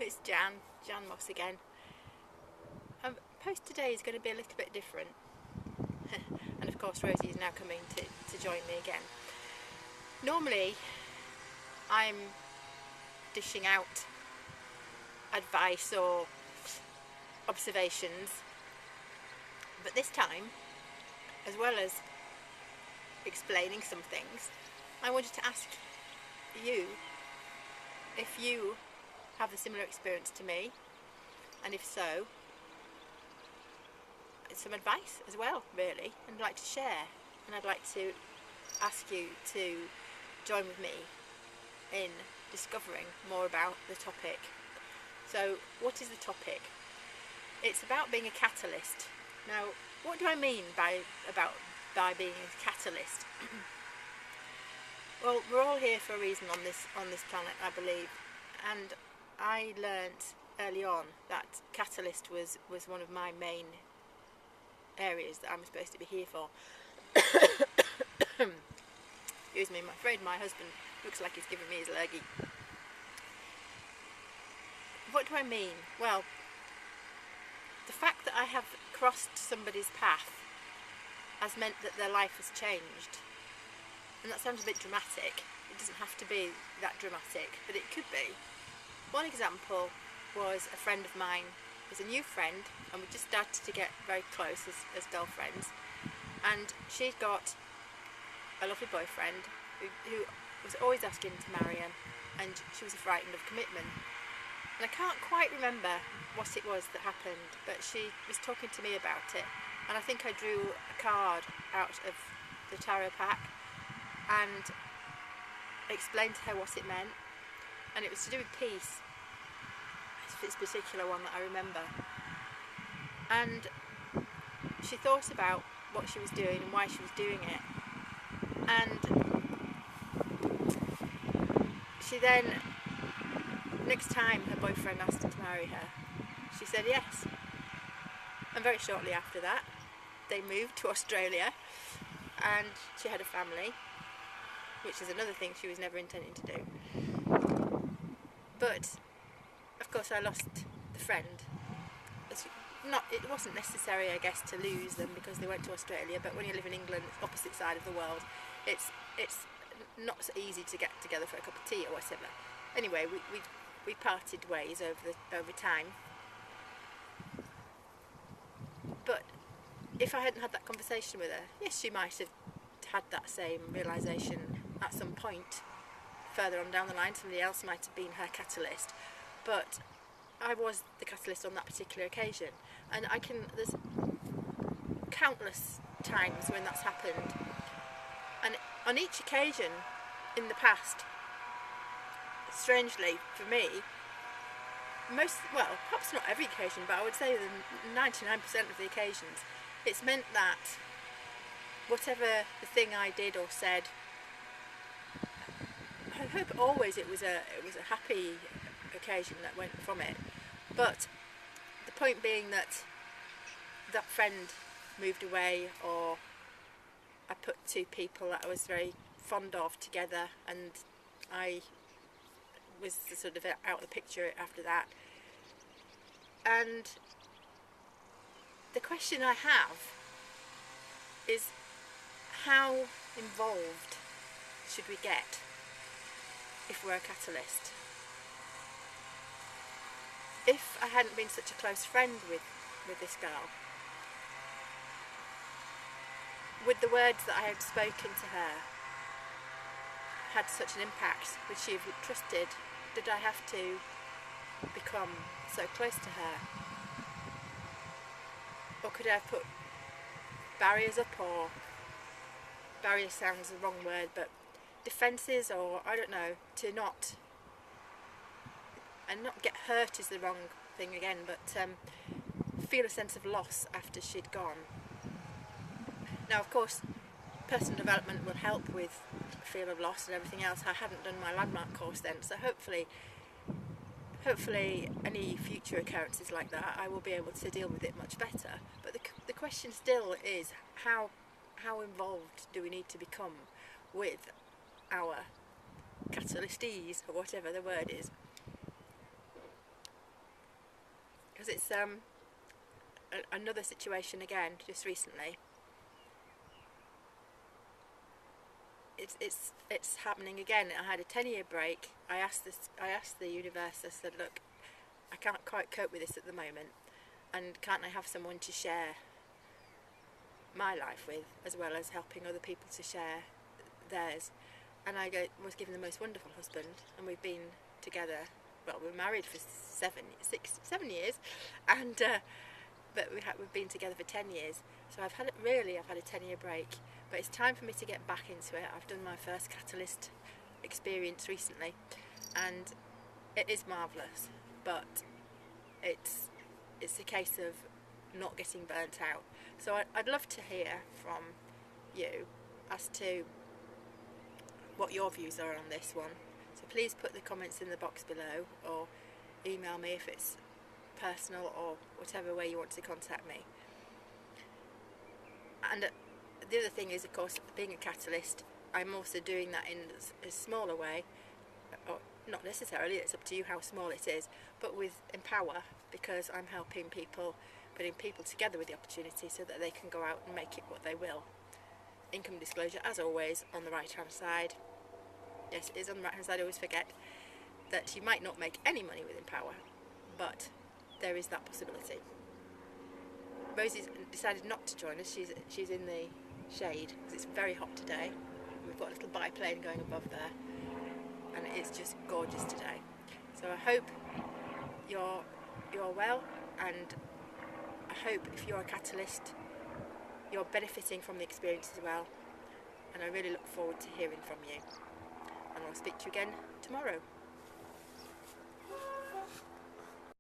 it's Jan Moss again. Post today is going to be a little bit different. And of course Rosie is now coming to join me again. Normally I'm dishing out advice or observations, but this time, as well as explaining some things, I wanted to ask you if you have a similar experience to me, and if so, some advice as well, really, and I'd like to share, and I'd like to ask you to join with me in discovering more about the topic. So what is the topic? It's about being a catalyst. Now, what do I mean by being a catalyst? Well, we're all here for a reason on this planet, I believe, and I learnt early on that catalyst was one of my main areas that I'm supposed to be here for. Excuse me, I'm afraid my husband looks like he's giving me his lurgy. What do I mean? Well, the fact that I have crossed somebody's path has meant that their life has changed. And that sounds a bit dramatic. It doesn't have to be that dramatic, but it could be. One example was a friend of mine. It was a new friend, and we just started to get very close as girlfriends. And she'd got a lovely boyfriend who was always asking to marry him, and she was frightened of commitment. And I can't quite remember what it was that happened, but she was talking to me about it, and I think I drew a card out of the tarot pack and explained to her what it meant, and it was to do with peace. It's this particular one that I remember. And she thought about what she was doing and why she was doing it, and she then, next time her boyfriend asked her to marry her, she said yes. And very shortly after that they moved to Australia, and she had a family, which is another thing she was never intending to do. But of course I lost the friend. It wasn't necessary, I guess, to lose them because they went to Australia, but when you live in England, it's opposite side of the world, it's not so easy to get together for a cup of tea or whatever. Anyway, we parted ways over time. But if I hadn't had that conversation with her, yes, she might have had that same realisation at some point further on down the line. Somebody else might have been her catalyst, but I was the catalyst on that particular occasion. And there's countless times when that's happened, and on each occasion in the past, strangely for me, perhaps not every occasion, but I would say the 99% of the occasions, it's meant that whatever the thing I did or said, I hope always it was a happy occasion that went from it. But the point being that that friend moved away, or I put two people that I was very fond of together, and I was sort of out of the picture after that. And the question I have is, how involved should we get if we're a catalyst? If I hadn't been such a close friend with this girl, would the words that I had spoken to her had such an impact? Would she have trusted? Did I have to become so close to her? Or could I have put barriers up, or barrier sounds the wrong word, but defences, or I don't know, to not get hurt is the wrong thing again, but feel a sense of loss after she'd gone. Now, of course, personal development will help with feel of loss and everything else. I hadn't done my landmark course then, so hopefully any future occurrences like that, I will be able to deal with it much better. But the question still is, how involved do we need to become with our catalystees, or whatever the word is? because it's another situation again just recently. It's happening again. I had a 10-year break. I asked the universe. I said, look, I can't quite cope with this at the moment, and can't I have someone to share my life with, as well as helping other people to share theirs? And I was given the most wonderful husband, and we've been together. Well, we were married for 7 years, and but we've been together for 10 years. So I've had a 10-year break, but it's time for me to get back into it. I've done my first Catalyst experience recently, and it is marvellous, but it's a case of not getting burnt out. So I'd love to hear from you as to what your views are on this one. So please put the comments in the box below, or email me if it's personal, or whatever way you want to contact me. And the other thing is, of course, being a catalyst, I'm also doing that in a smaller way, or not necessarily, it's up to you how small it is, but with Empower, because I'm helping people, putting people together with the opportunity so that they can go out and make it what they will. Income disclosure, as always, on the right hand side. Yes, it is on the right hand side. I always forget that you might not make any money with Empower, but there is that possibility. Rosie's decided not to join us. She's in the shade because it's very hot today. We've got a little biplane going above there, and it's just gorgeous today. So I hope you're well, and I hope if you're a catalyst, you're benefiting from the experience as well. And I really look forward to hearing from you. And I'll speak to you again tomorrow.